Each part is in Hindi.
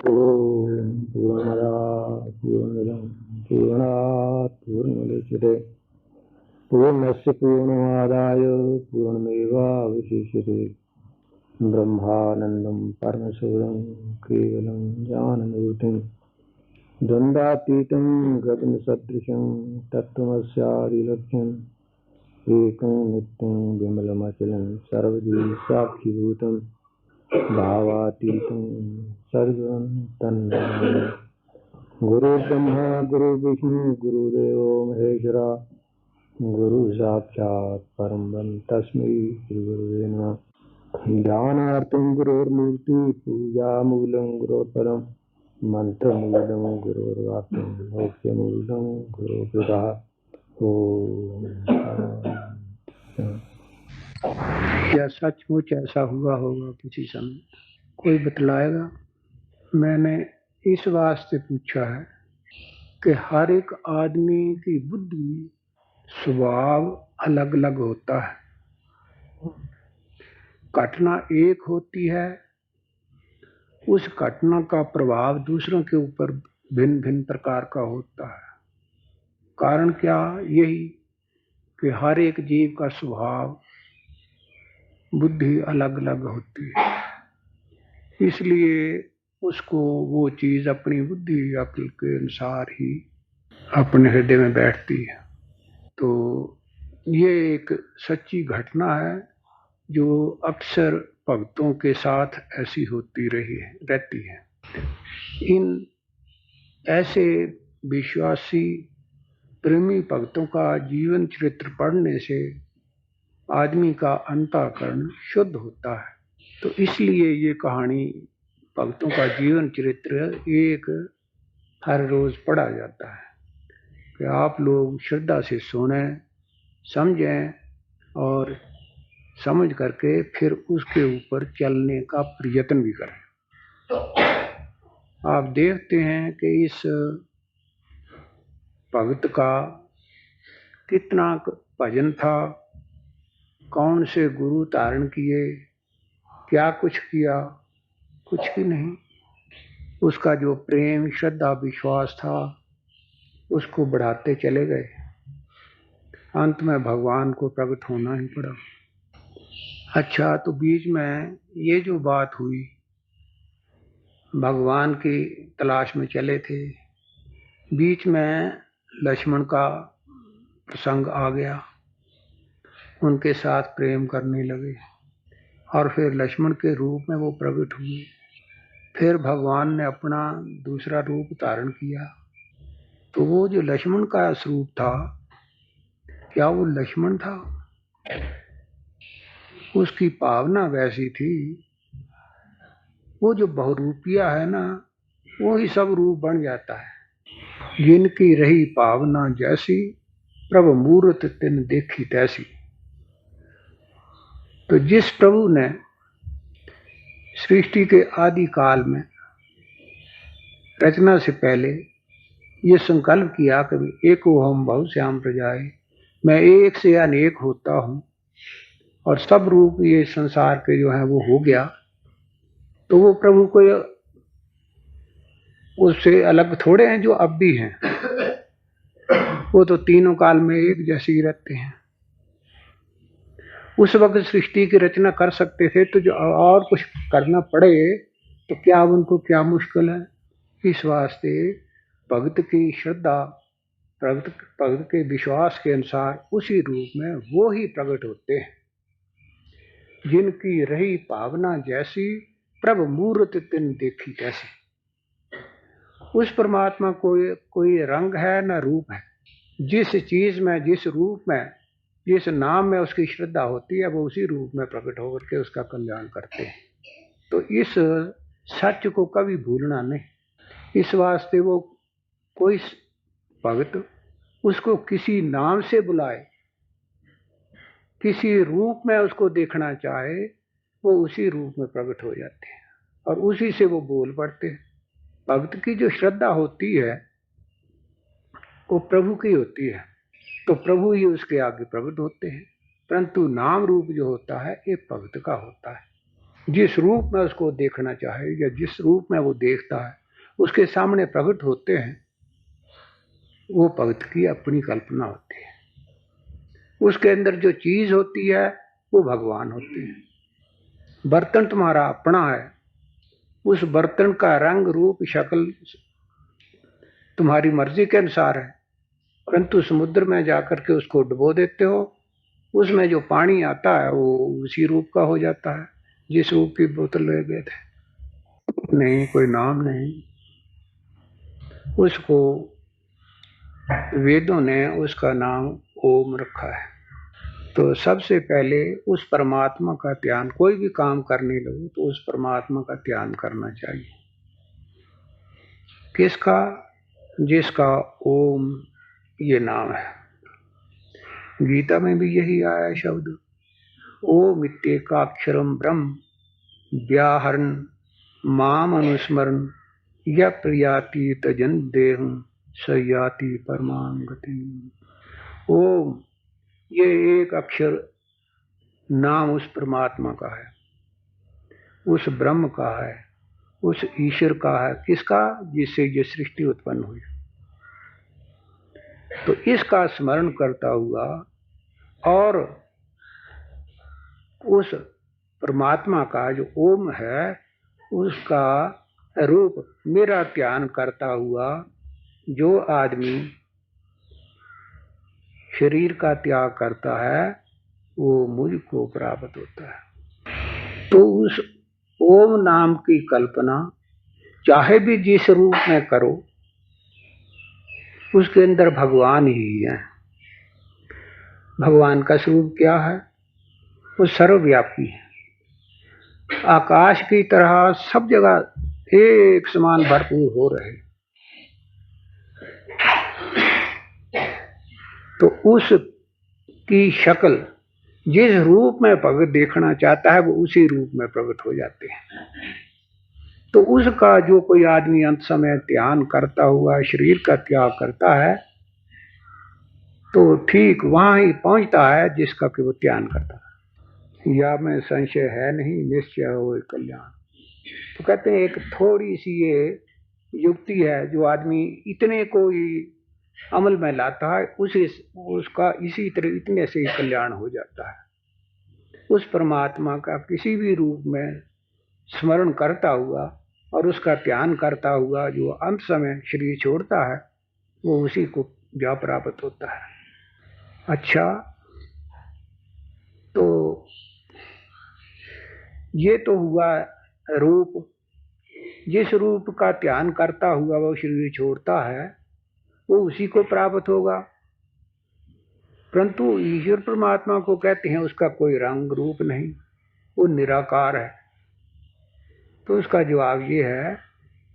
ओम पूर्णमदा पूर्णमिदं पूर्णात् पूर्णमुदच्यते पूर्णस्य पूर्णमादाय पूर्णमेवावशिष्यते ब्रह्मानन्दं परमशिवं केवलं ज्ञानमूर्तिं द्वन्द्वातीतं गगनसदृशं तत्त्वमस्यादिलक्ष्यम् एकं नित्यं विमलमचलं सर्वजीव साक्षिभूतं भावातीतं सर्वं तन्नमामि। गुरु ब्रह्मा गुरु विष्णु गुरुदेवो महेश्वरा गुरु साक्षात् परब्रह्म तस्मै श्री गुरुवे नमः। ज्ञानार्थं गुरोर्मूर्ति पूजामूलं गुरोर्परं मंत्रमूलं गुरोर्वाक्यं मोक्षमूलं गुरुप्रसादः। क्या सचमुच ऐसा हुआ होगा किसी समय? कोई बतलाएगा? मैंने इस वास्ते पूछा है कि हर एक आदमी की बुद्धि स्वभाव अलग अलग होता है। घटना एक होती है, उस घटना का प्रभाव दूसरों के ऊपर भिन्न भिन्न प्रकार का होता है। कारण क्या? यही कि हर एक जीव का स्वभाव बुद्धि अलग अलग होती है, इसलिए उसको वो चीज अपनी बुद्धि अक्ल के अनुसार ही अपने हृदय में बैठती है। तो ये एक सच्ची घटना है जो अक्सर भक्तों के साथ ऐसी होती रहती है। इन ऐसे विश्वासी प्रेमी भक्तों का जीवन चरित्र पढ़ने से आदमी का अंतःकरण शुद्ध होता है। तो इसलिए ये कहानी भक्तों का जीवन चरित्र एक हर रोज पढ़ा जाता है कि आप लोग श्रद्धा से सुने, समझें और समझ करके फिर उसके ऊपर चलने का प्रयत्न भी करें। आप देखते हैं कि इस भक्त का कितना भजन था, कौन से गुरु धारण किए, क्या कुछ किया, कुछ भी नहीं। उसका जो प्रेम श्रद्धा विश्वास था उसको बढ़ाते चले गए। अंत में भगवान को प्रकट होना ही पड़ा। अच्छा, तो बीच में ये जो बात हुई, भगवान की तलाश में चले थे, बीच में लक्ष्मण का प्रसंग आ गया, उनके साथ प्रेम करने लगे और फिर लक्ष्मण के रूप में वो प्रकट हुए। फिर भगवान ने अपना दूसरा रूप धारण किया। तो वो जो लक्ष्मण का स्वरूप था, क्या वो लक्ष्मण था? उसकी भावना वैसी थी। वो जो बहुरूपिया है ना, वो ही सब रूप बन जाता है। जिनकी रही भावना जैसी, प्रभु मूर्त तिन देखी तैसी। तो जिस प्रभु ने सृष्टि के आदि काल में रचना से पहले ये संकल्प किया कि एको हम बहुश्याम प्रजाए, मैं एक से अनेक होता हूं और सब रूप ये संसार के जो है वो हो गया, तो वो प्रभु को उससे अलग थोड़े हैं जो अब भी हैं। वो तो तीनों काल में एक जैसे ही रहते हैं। उस वक्त सृष्टि की रचना कर सकते थे, तो जो और कुछ करना पड़े तो क्या उनको क्या मुश्किल है। इस वास्ते भक्त की श्रद्धा, भक्त के विश्वास के अनुसार उसी रूप में वो ही प्रकट होते हैं। जिनकी रही भावना जैसी, प्रभु मूर्त तिन देखी कैसी। उस परमात्मा को कोई रंग है न रूप है। जिस चीज में, जिस रूप में, जिस नाम में उसकी श्रद्धा होती है, वो उसी रूप में प्रकट होकर के उसका कल्याण करते हैं। तो इस सच को कभी भूलना नहीं। इस वास्ते वो कोई भक्त उसको किसी नाम से बुलाए, किसी रूप में उसको देखना चाहे, वो उसी रूप में प्रकट हो जाते हैं और उसी से वो बोल पड़ते हैं। भक्त की जो श्रद्धा होती है वो प्रभु की होती है, तो प्रभु ही उसके आगे प्रकट होते हैं। परंतु नाम रूप जो होता है ये भक्त का होता है। जिस रूप में उसको देखना चाहे या जिस रूप में वो देखता है उसके सामने प्रकट होते हैं, वो भक्त की अपनी कल्पना होती है। उसके अंदर जो चीज होती है वो भगवान होते हैं। बर्तन तुम्हारा अपना है, उस बर्तन का रंग रूप शक्ल तुम्हारी मर्जी के अनुसार है, परंतु समुद्र में जाकर के उसको डुबो देते हो, उसमें जो पानी आता है वो उसी रूप का हो जाता है जिस रूप की बोतल ले गए थे। नहीं, कोई नाम नहीं। उसको वेदों ने उसका नाम ओम रखा है। तो सबसे पहले उस परमात्मा का ध्यान, कोई भी काम करने लगो तो उस परमात्मा का ध्यान करना चाहिए। किसका? जिसका ओम ये नाम है। गीता में भी यही आया शब्द, ओम इत्येकाक्षरम ब्रह्म व्याहरण माम अनुस्मरण यः प्रयाति तजन देहं स याति परमां गतिम्। ओम ये एक अक्षर नाम उस परमात्मा का है, उस ब्रह्म का है, उस ईश्वर का है। किसका? जिससे ये सृष्टि उत्पन्न हुई। तो इसका स्मरण करता हुआ और उस परमात्मा का जो ओम है उसका रूप मेरा ध्यान करता हुआ जो आदमी शरीर का त्याग करता है वो मुझको प्राप्त होता है। तो उस ओम नाम की कल्पना चाहे भी जिस रूप में करो, उसके अंदर भगवान ही है। भगवान का स्वरूप क्या है? वो सर्वव्यापी है, आकाश की तरह सब जगह एक समान भरपूर हो रहे। तो उसकी शक्ल जिस रूप में भगत देखना चाहता है वो उसी रूप में प्रकट हो जाते हैं। तो उसका जो कोई आदमी अंत समय ध्यान करता हुआ शरीर का त्याग करता है तो ठीक वहां ही पहुंचता है जिसका कि वो ध्यान करता है। या में संशय है नहीं, निश्चय हो कल्याण। तो कहते हैं एक थोड़ी सी ये युक्ति है, जो आदमी इतने को ही अमल में लाता है उसका इसी तरह इतने से ही कल्याण हो जाता है। उस परमात्मा का किसी भी रूप में स्मरण करता हुआ और उसका ध्यान करता हुआ जो अंत समय शरीर छोड़ता है वो उसी को जा प्राप्त होता है। अच्छा, तो ये तो हुआ रूप। जिस रूप का ध्यान करता हुआ वो शरीर छोड़ता है वो उसी को प्राप्त होगा। परंतु ईश्वर परमात्मा को कहते हैं उसका कोई रंग रूप नहीं, वो निराकार है। तो उसका जवाब ये है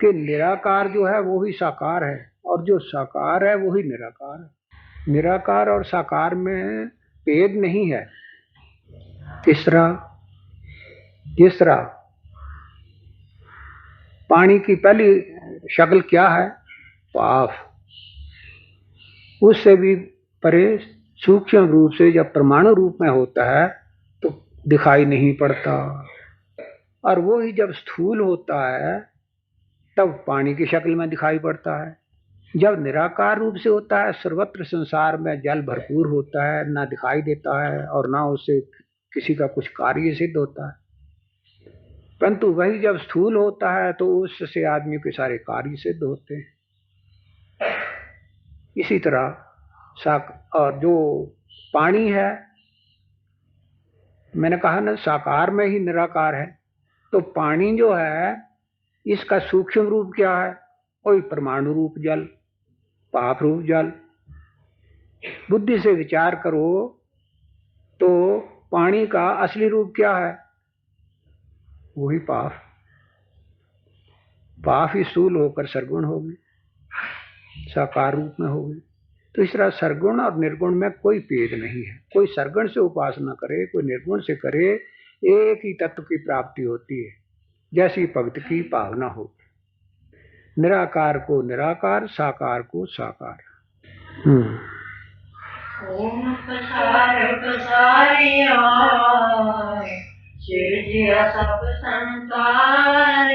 कि निराकार जो है वो ही साकार है और जो साकार है वो ही निराकार है। निराकार और साकार में भेद नहीं है। तीसरा, पानी की पहली शक्ल क्या है? पाफ। उससे भी परे सूक्ष्म रूप से जब परमाणु रूप में होता है तो दिखाई नहीं पड़ता, और वो ही जब स्थूल होता है तब पानी की शक्ल में दिखाई पड़ता है। जब निराकार रूप से होता है सर्वत्र संसार में जल भरपूर होता है, ना दिखाई देता है और ना उससे किसी का कुछ कार्य सिद्ध होता है। परंतु वही जब स्थूल होता है तो उससे आदमी के सारे कार्य सिद्ध होते हैं। इसी तरह और जो पानी है, मैंने कहा ना साकार में ही निराकार है, तो पानी जो है इसका सूक्ष्म रूप क्या है? वही परमाणु रूप जल, पाप रूप जल। बुद्धि से विचार करो तो पानी का असली रूप क्या है? वही पाप। पाप ही स्थूल होकर सरगुण होगी, साकार रूप में होगी। तो इस तरह सरगुण और निर्गुण में कोई भेद नहीं है। कोई सरगुण से उपासना करे, कोई निर्गुण से करे, एक ही तत्व की प्राप्ति होती है, जैसी भक्त की भावना हो। निराकार को निराकार, साकार को साकार। ओम पसार पसारिया सिरजिया सब संसार,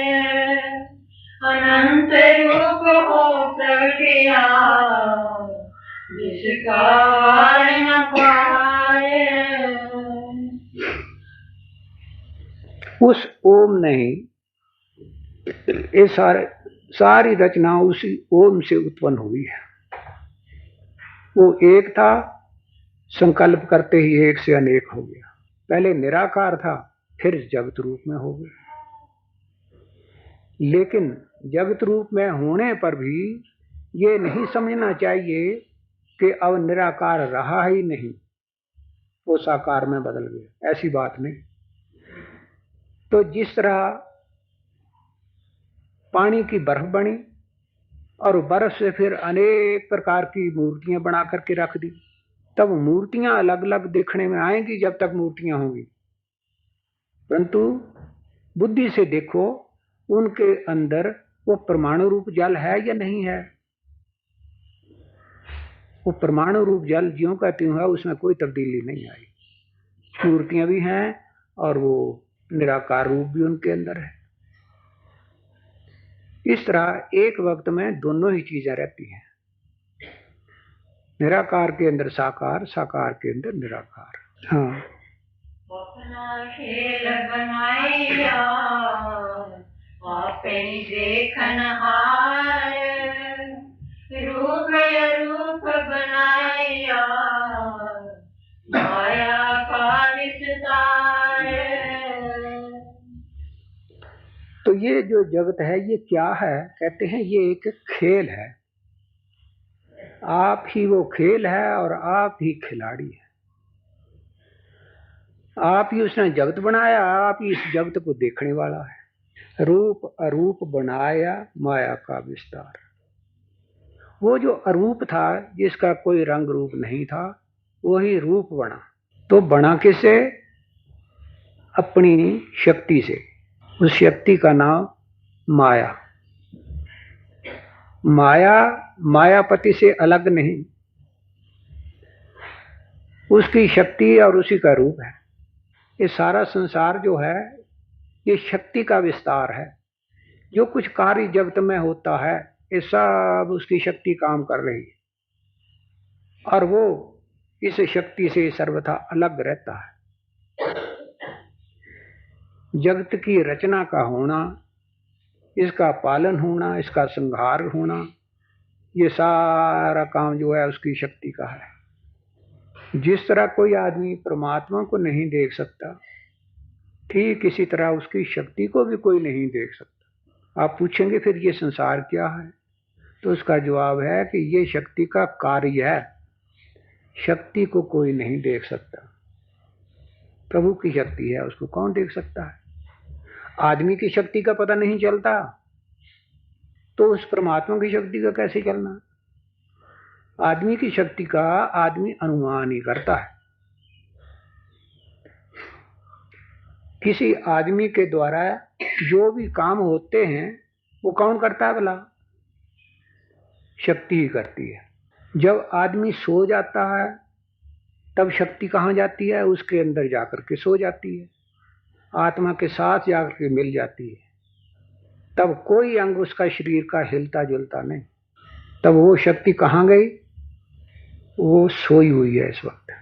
अनंत रूप हो प्रगटिया, जिसका न पाए। उस ओम ने ये सारी रचना उसी ओम से उत्पन्न हुई है। वो एक था, संकल्प करते ही एक से अनेक हो गया। पहले निराकार था, फिर जगत रूप में हो गया। लेकिन जगत रूप में होने पर भी ये नहीं समझना चाहिए कि अब निराकार रहा ही नहीं, वो साकार में बदल गया, ऐसी बात नहीं। तो जिस तरह पानी की बर्फ बनी और बर्फ से फिर अनेक प्रकार की मूर्तियां बना करके रख दी, तब मूर्तियां अलग अलग देखने में आएंगी जब तक मूर्तियां होंगी, परंतु बुद्धि से देखो उनके अंदर वो परमाणु रूप जल है या नहीं है। वो परमाणु रूप जल ज्यों का त्यों है, उसमें कोई तब्दीली नहीं आई। मूर्तियां भी हैं और वो निराकार रूप भी उनके अंदर है। इस तरह एक वक्त में दोनों ही चीजें रहती हैं, निराकार के अंदर साकार, साकार के अंदर निराकार। हाँ, अपना खेल बनाया आपे देखन हार, रूप अरूप बनाया माया का विस्तार। तो ये जो जगत है ये क्या है? कहते हैं ये एक खेल है। आप ही वो खेल है और आप ही खिलाड़ी है। आप ही उसने जगत बनाया, आप ही इस जगत को देखने वाला है। रूप अरूप बनाया माया का विस्तार। वो जो अरूप था, जिसका कोई रंग रूप नहीं था, वही रूप बना। तो बना किससे? अपनी शक्ति से। उस शक्ति का नाम माया। माया मायापति से अलग नहीं, उसकी शक्ति और उसी का रूप है। ये सारा संसार जो है ये शक्ति का विस्तार है। जो कुछ कार्य जगत में होता है ये सब उसकी शक्ति काम कर रही है, और वो इस शक्ति से सर्वथा अलग रहता है। जगत की रचना का होना, इसका पालन होना, इसका संहार होना, ये सारा काम जो है उसकी शक्ति का है। जिस तरह कोई आदमी परमात्मा को नहीं देख सकता, ठीक इसी तरह उसकी शक्ति को भी कोई नहीं देख सकता। आप पूछेंगे फिर ये संसार क्या है, तो उसका जवाब है कि ये शक्ति का कार्य है। शक्ति को कोई नहीं देख सकता। प्रभु की शक्ति है, उसको कौन देख सकता है? आदमी की शक्ति का पता नहीं चलता, तो उस परमात्मा की शक्ति का कैसे चलना? आदमी की शक्ति का आदमी अनुमान ही करता है। किसी आदमी के द्वारा जो भी काम होते हैं वो कौन करता है भला? शक्ति ही करती है। जब आदमी सो जाता है तब शक्ति कहाँ जाती है? उसके अंदर जाकर के सो जाती है, आत्मा के साथ जाकर के मिल जाती है। तब कोई अंग उसका शरीर का हिलता जुलता नहीं। तब वो शक्ति कहाँ गई? वो सोई हुई है इस वक्त।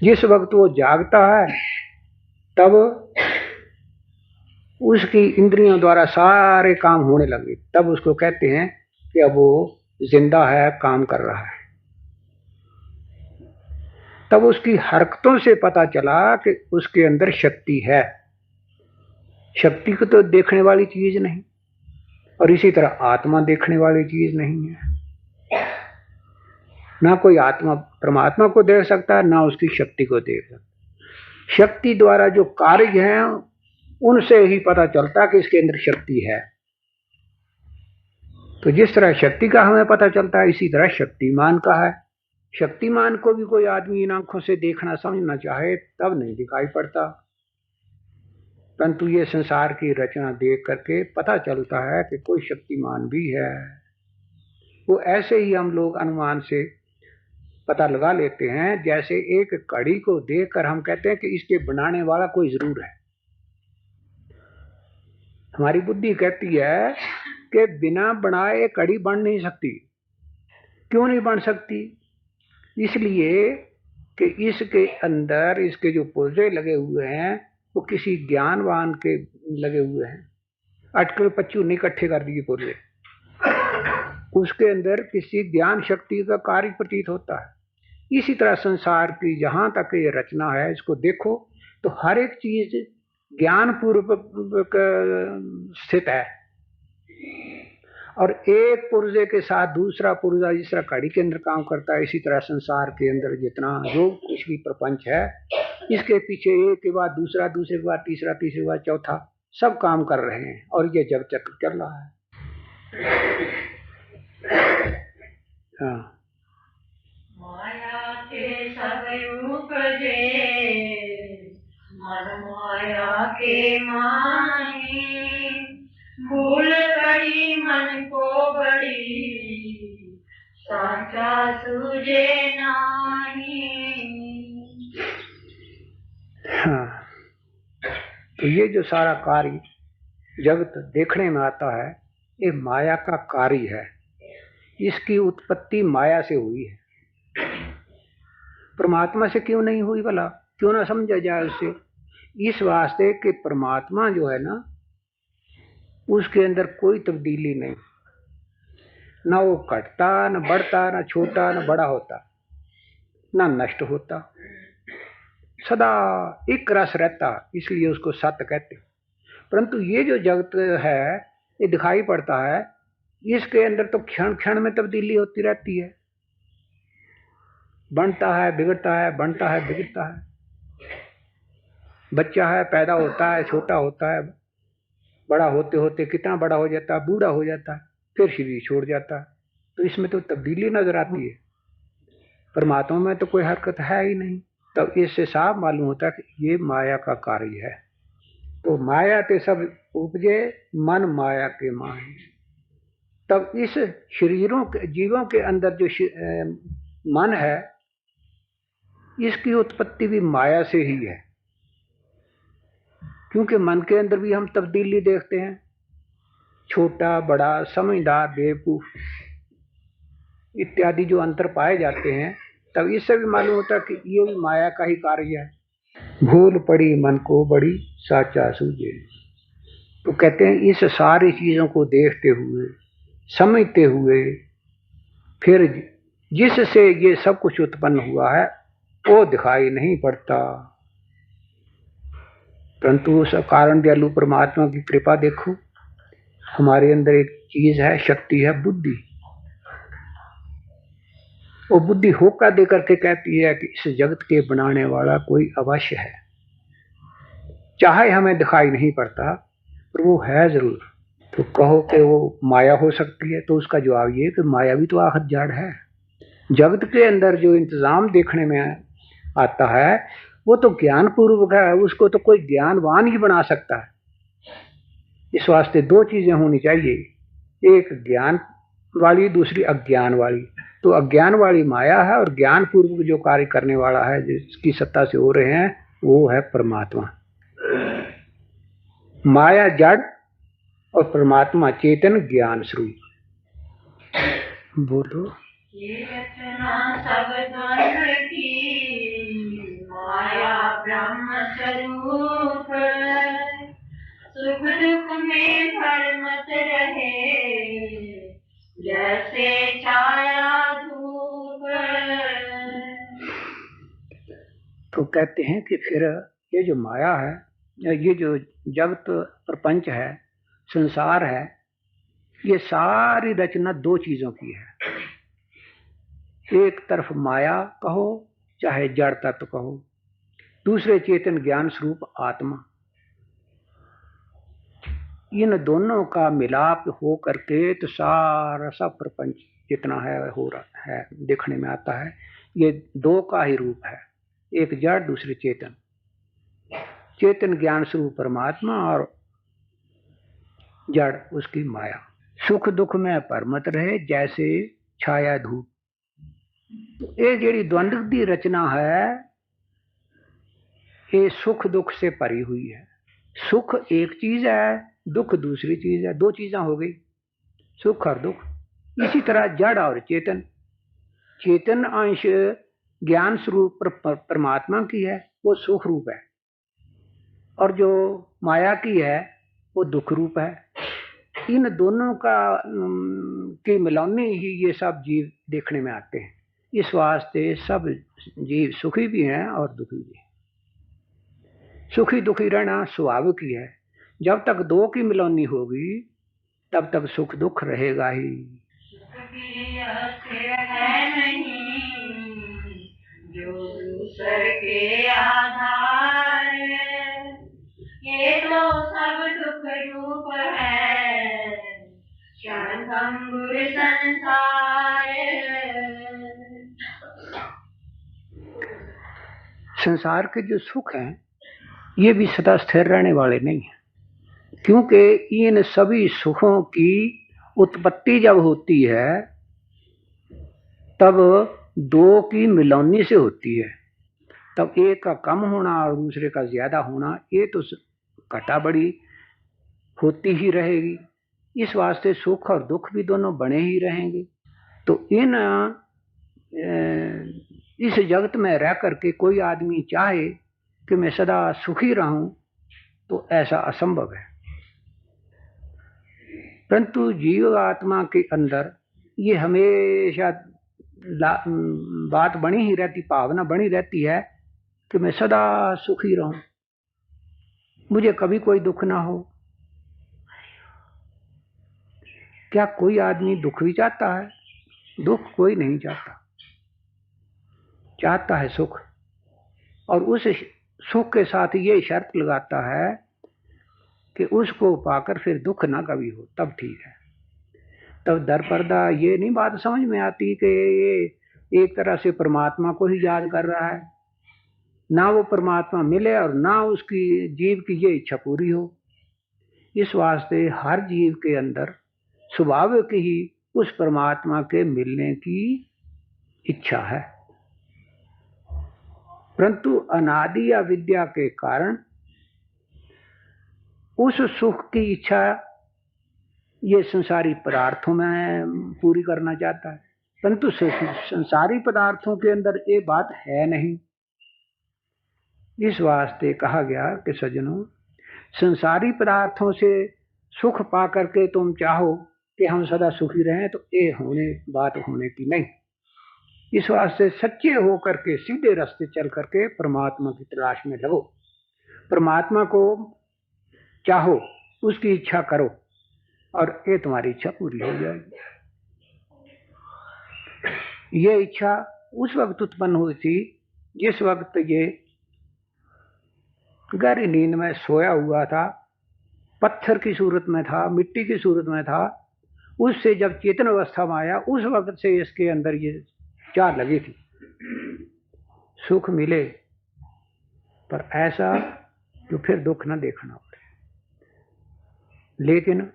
जिस वक्त वो जागता है तब उसकी इंद्रियों द्वारा सारे काम होने लगे, तब उसको कहते हैं कि अब वो जिंदा है, काम कर रहा है। तब उसकी हरकतों से पता चला कि उसके अंदर शक्ति है। शक्ति को तो देखने वाली चीज नहीं, और इसी तरह आत्मा देखने वाली चीज नहीं है। ना कोई आत्मा परमात्मा को देख सकता है, ना उसकी शक्ति को देख सकता। शक्ति द्वारा जो कार्य हैं उनसे ही पता चलता कि इसके अंदर शक्ति है। तो जिस तरह शक्ति का हमें पता चलता है, इसी तरह शक्तिमान का है। शक्तिमान को भी कोई आदमी इन आंखों से देखना समझना चाहे तब नहीं दिखाई पड़ता, परंतु ये संसार की रचना देख करके पता चलता है कि कोई शक्तिमान भी है। वो ऐसे ही हम लोग अनुमान से पता लगा लेते हैं। जैसे एक कड़ी को देखकर हम कहते हैं कि इसके बनाने वाला कोई जरूर है। हमारी बुद्धि कहती है कि बिना बनाए कड़ी बन नहीं सकती। क्यों नहीं बन सकती? इसलिए कि इसके अंदर इसके जो पुर्जे लगे हुए हैं वो किसी ज्ञानवान के लगे हुए हैं। अटकल पच्चू नहीं इकट्ठे कर दिए पुर्जे, उसके अंदर किसी ज्ञान शक्ति का कार्य प्रतीत होता है। इसी तरह संसार की जहां तक ये रचना है, इसको देखो तो हर एक चीज ज्ञान पूर्वक स्थित है। और एक पुर्जे के साथ दूसरा पुर्जा जिस तरह कड़ी के अंदर काम करता है, इसी तरह संसार के अंदर जितना जो कुछ भी प्रपंच है, इसके पीछे एक के बाद दूसरा, दूसरे के बाद तीसरा, तीसरे के बाद चौथा, सब काम कर रहे हैं और ये जग चक्र चल रहा है। हाँ, माया के सब उपजे, मन माया के माही, भूल गई मन को बड़ी, साचा सूझे नाही। हाँ, तो ये जो सारा कार्य जगत देखने में आता है, ये माया का कार्य है। इसकी उत्पत्ति माया से हुई है, परमात्मा से क्यों नहीं हुई भला? क्यों ना समझा जाए उससे? इस वास्ते कि परमात्मा जो है ना, उसके अंदर कोई तब्दीली नहीं, ना वो घटता, ना बढ़ता, ना छोटा, ना बड़ा होता, ना नष्ट होता, सदा एक रस रहता, इसलिए उसको सत्य कहते। परंतु ये जो जगत है, ये दिखाई पड़ता है, इसके अंदर तो क्षण क्षण में तब्दीली होती रहती है, बनता है, बिगड़ता है, बनता है, बिगड़ता है। बच्चा है, पैदा होता है, छोटा होता है, बड़ा होते होते कितना बड़ा हो जाता है, बूढ़ा हो जाता है, फिर शरीर छोड़ जाता है। तो इसमें तो तब्दीली नजर आती है। परमात्मा में तो कोई हरकत है ही नहीं। तब इससे साफ मालूम होता है कि ये माया का कार्य है। तो माया ते सब उपजे, मन माया के माही। तब इस शरीरों के, जीवों के अंदर जो मन है, इसकी उत्पत्ति भी माया से ही है। क्योंकि मन के अंदर भी हम तब्दीली देखते हैं, छोटा, बड़ा, समझदार, बेवकूफ इत्यादि जो अंतर पाए जाते हैं। तब इससे भी मालूम होता है कि ये भी माया का ही कार्य है। भूल पड़ी मन को बड़ी, साचा सूझे। तो कहते हैं इस सारी चीजों को देखते हुए, समझते हुए, फिर जिससे ये सब कुछ उत्पन्न हुआ है वो दिखाई नहीं पड़ता। परंतु उस कारण दयालु परमात्मा की कृपा देखो, हमारे अंदर एक चीज है, शक्ति है, बुद्धि। वो बुद्धि होका दे करके कहती है कि इस जगत के बनाने वाला कोई अवश्य है, चाहे हमें दिखाई नहीं पड़ता पर वो है जरूर। तो कहो कि वो माया हो सकती है, तो उसका जवाब ये कि माया भी तो आखिर जड़ है। जगत के अंदर जो इंतजाम देखने में आता है वो तो ज्ञान पूर्वक है, उसको तो कोई ज्ञानवान ही बना सकता है। इस वास्ते दो चीजें होनी चाहिए, एक ज्ञान वाली, दूसरी अज्ञान वाली। तो अज्ञान वाली माया है और ज्ञान पूर्वक जो कार्य करने वाला है, जिसकी सत्ता से हो रहे हैं, वो है परमात्मा। माया जड़ और परमात्मा चेतन ज्ञान स्वरूप। बोलो। ये रचना सब द्वंद्व की, माया ब्रह्म स्वरूप, सुख दुख में भर मत रहे, जैसे छाया धूप। तो कहते हैं कि फिर ये जो माया है, ये जो जगत प्रपंच है, संसार है, ये सारी रचना दो चीजों की है। एक तरफ माया कहो, चाहे जड़ तत्व कहो, दूसरे चेतन ज्ञान स्वरूप आत्मा। इन दोनों का मिलाप हो करके तो सारा सब प्रपंच जितना है हो रहा है, देखने में आता है। ये दो का ही रूप है, एक जड़, दूसरे चेतन। चेतन ज्ञान स्वरूप परमात्मा और जड़ उसकी माया। सुख दुख में परमत रहे, जैसे छाया धूप। ये जेड़ी द्वंद्व की रचना है ये सुख दुख से भरी हुई है। सुख एक चीज है, दुख दूसरी चीज है, दो चीजें हो गई, सुख और दुख। इसी तरह जड़ और चेतन, चेतन अंश ज्ञान स्वरूप परमात्मा की है, वो सुख रूप है, और जो माया की है वो दुख रूप है। इन दोनों का की मिलौनी ही ये सब जीव देखने में आते हैं। इस वास्ते सब जीव सुखी भी हैं और दुखी भी हैं। सुखी दुखी रहना स्वाभाविक ही है। जब तक दो की मिलौनी होगी तब तक सुख दुख रहेगा ही। है नहीं जो दूसर के आधार, ये तो सब दुख रूप है क्षण भंगुर संसार। संसार के जो सुख हैं ये भी सदा स्थिर रहने वाले नहीं है, क्योंकि इन सभी सुखों की उत्पत्ति जब होती है तब दो की मिलौनी से होती है। तब एक का कम होना और दूसरे का ज्यादा होना ये तो घटा बड़ी होती ही रहेगी। इस वास्ते सुख और दुख भी दोनों बने ही रहेंगे। तो इस जगत में रह करके कोई आदमी चाहे कि मैं सदा सुखी रहूं तो ऐसा असंभव है। परंतु जीव आत्मा के अंदर ये हमेशा बात बनी ही रहती, भावना बनी रहती है कि मैं सदा सुखी रहूं, मुझे कभी कोई दुख ना हो। क्या कोई आदमी दुख भी चाहता है? दुख कोई नहीं चाहता, चाहता है सुख। और उस सुख के साथ ये शर्त लगाता है कि उसको पाकर फिर दुख ना कभी हो, तब ठीक है। तब दर पर्दा ये नहीं बात समझ में आती कि ये एक तरह से परमात्मा को ही याद कर रहा है, ना वो परमात्मा मिले और ना उसकी जीव की ये इच्छा पूरी हो। इस वास्ते हर जीव के अंदर स्वाभाविक ही उस परमात्मा के मिलने की इच्छा है, परंतु अनादि अविद्या के कारण उस सुख की इच्छा ये संसारी पदार्थों में पूरी करना चाहता है। परंतु संसारी पदार्थों के अंदर ये बात है नहीं। इस वास्ते कहा गया कि सज्जनों, संसारी पदार्थों से सुख पा करके तुम चाहो कि हम सदा सुखी रहें तो ये बात होने की नहीं। इस वास्ते सच्चे होकर के सीधे रास्ते चल करके परमात्मा की तलाश में लगो, परमात्मा को चाहो, उसकी इच्छा करो और ये तुम्हारी इच्छा पूरी हो जाएगी। ये इच्छा उस वक्त उत्पन्न हुई थी जिस वक्त ये गहरी नींद में सोया हुआ था, पत्थर की सूरत में था, मिट्टी की सूरत में था। उससे जब चेतन अवस्था में आया उस वक्त से इसके अंदर ये चाह लगी थी, सुख मिले पर ऐसा तो फिर दुख न देखना पड़े। लेकिन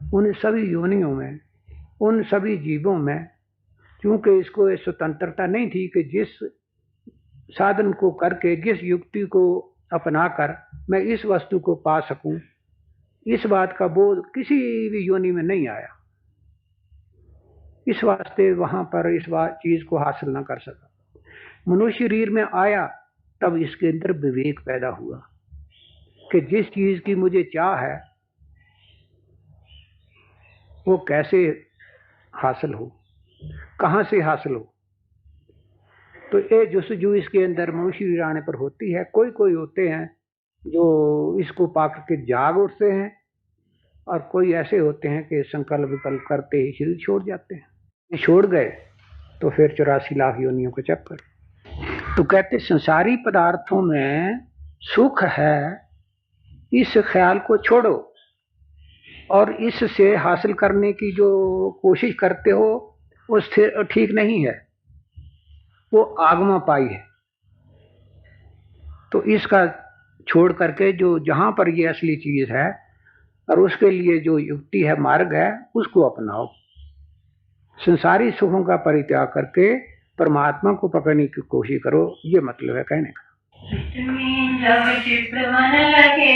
उन सभी योनियों में, उन सभी जीवों में, क्योंकि इसको स्वतंत्रता नहीं थी कि जिस साधन को करके, जिस युक्ति को अपनाकर मैं इस वस्तु को पा सकूं, इस बात का बोध किसी भी योनि में नहीं आया। इस वास्ते वहां पर इस चीज को हासिल न कर सका। मनुष्य शरीर में आया तब इसके अंदर विवेक पैदा हुआ कि जिस चीज की मुझे चाह है वो कैसे हासिल हो, कहां से हासिल हो। तो ये जस्तजू इसके अंदर मनुष्य शरीर आने पर होती है। कोई कोई होते हैं जो इसको पाकर के जाग उठते हैं और कोई ऐसे होते हैं कि संकल्प विकल्प करते ही शरीर छोड़ जाते हैं। छोड़ गए तो फिर 84 लाख योनियों का चक्कर। तो कहते संसारी पदार्थों में सुख है, इस ख्याल को छोड़ो और इससे हासिल करने की जो कोशिश करते हो वो स्थिर ठीक नहीं है, वो आगमा पाई है। तो इसका छोड़ करके जो जहां पर ये असली चीज है और उसके लिए जो युक्ति है, मार्ग है, उसको अपनाओ। संसारी सुखों का परित्याग करके परमात्मा को पकड़ने की कोशिश करो, ये मतलब है कहने का। जब चित्त मन लगे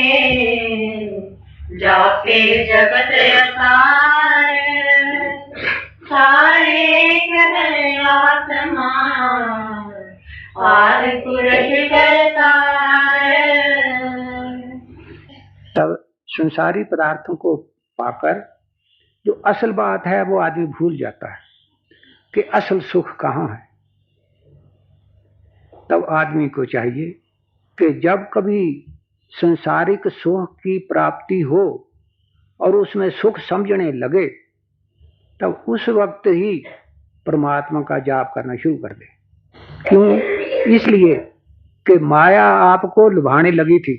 जापे जगत असार, सारे कहे आत्मा आदि पुरुष करतार। तब संसारी पदार्थों को पाकर जो असल बात है वो आदमी भूल जाता है कि असल सुख कहाँ है। तब आदमी को चाहिए कि जब कभी संसारिक सुख की प्राप्ति हो और उसमें सुख समझने लगे, तब उस वक्त ही परमात्मा का जाप करना शुरू कर दे। क्यों? इसलिए कि माया आपको लुभाने लगी थी,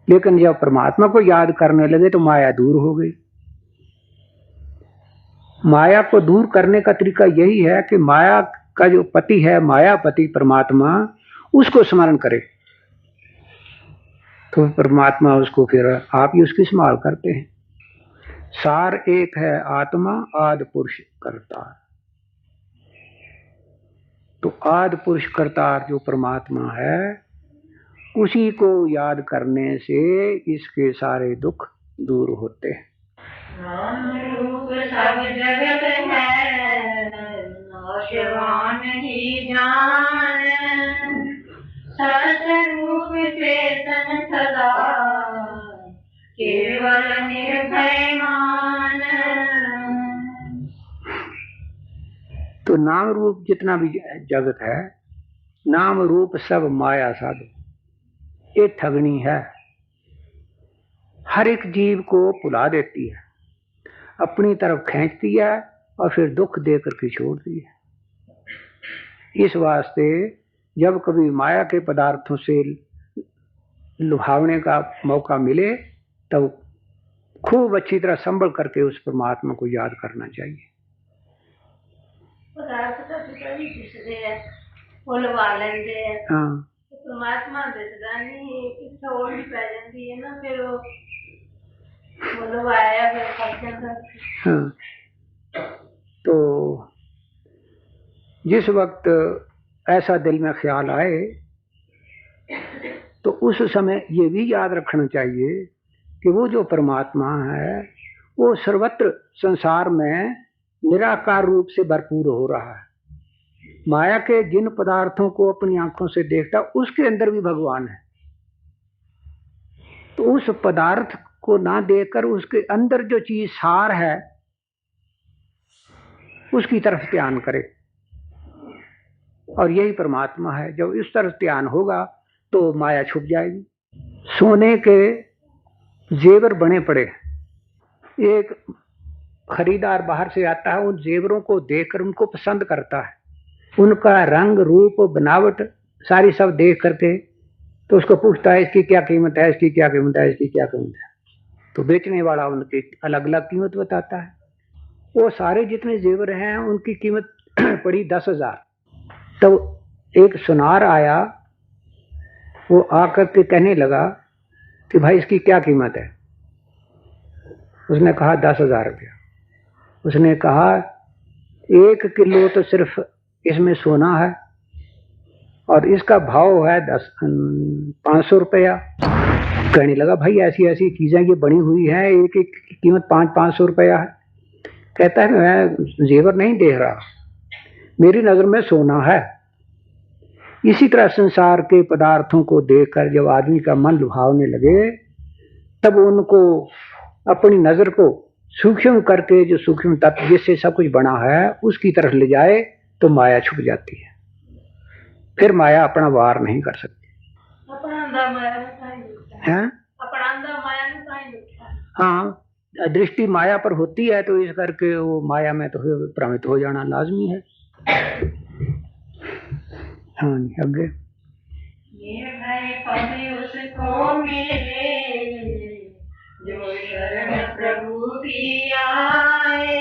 लेकिन जब परमात्मा को याद करने लगे तो माया दूर हो गई। माया को दूर करने का तरीका यही है कि माया का जो पति है, मायापति परमात्मा, उसको स्मरण करे तो परमात्मा उसको फिर आप ही उसकी संभाल करते हैं। सार एक है आत्मा, आदि पुरुष करतार। तो आदि पुरुष करतार जो परमात्मा है, उसी को याद करने से इसके सारे दुख दूर होते हैं। नाम रूप सब जगत है, नाशवान ही जान, सतरूप चेतन सदा, केवल निर्भय मान। तो नाम रूप जितना भी जगत है, नाम रूप सब माया साधु, ये ठगनी है। हर एक जीव को भुला देती है, अपनी तरफ खींचती है और फिर दुख देकर के छोड़ती है। इस वास्ते जब कभी माया के पदार्थों से लुभावने का मौका मिले तब खूब अच्छी तरह संभल करके उस परमात्मा को याद करना चाहिए। पदार्थ तो पिताजी दिसदे है, वो लुभा लेंदे है। हाँ, परमात्मा दिसदा नहीं, किथे होड़ भी पै जांदी है ना, फिर वो लुभाया फिर फस जांदा। हाँ। तो जिस वक्त ऐसा दिल में ख्याल आए तो उस समय ये भी याद रखना चाहिए कि वो जो परमात्मा है वो सर्वत्र संसार में निराकार रूप से भरपूर हो रहा है। माया के जिन पदार्थों को अपनी आंखों से देखता, उसके अंदर भी भगवान है। तो उस पदार्थ को ना देखकर उसके अंदर जो चीज सार है उसकी तरफ ध्यान करे, और यही परमात्मा है। जब इस तरफ ध्यान होगा तो माया छुप जाएगी। सोने के जेवर बने पड़े, एक खरीदार बाहर से आता है, उन जेवरों को देखकर उनको पसंद करता है, उनका रंग रूप बनावट सारी सब देख करके तो उसको पूछता है इसकी क्या कीमत है, इसकी क्या कीमत है, इसकी क्या कीमत है। तो बेचने वाला उनकी अलग अलग कीमत बताता है। वो सारे जितने जेवर हैं उनकी कीमत पड़ी 10,000। तो एक सुनार आया, वो आकर के कहने लगा कि भाई इसकी क्या कीमत है। उसने कहा 10,000 रुपया। उसने कहा 1 किलो तो सिर्फ इसमें सोना है और इसका भाव है 500 रुपया। कहने लगा भाई ऐसी ऐसी चीजें ये बनी हुई है, एक एक की कीमत 500 रुपया है। कहता है मैं जेवर नहीं देख रहा, मेरी नजर में सोना है। इसी तरह संसार के पदार्थों को देखकर जब आदमी का मन लुभावने लगे तब उनको अपनी नजर को सूक्ष्म करके, जो सूक्ष्म तत्व जिससे सब कुछ बना है उसकी तरफ ले जाए तो माया छुप जाती है। फिर माया अपना वार नहीं कर सकती है। हाँ, दृष्टि माया पर होती है तो इस करके वो माया में तो भ्रमित हो जाना लाजमी है। हाँ जी, आगे उसको मिले जो शरण प्रभु की आए,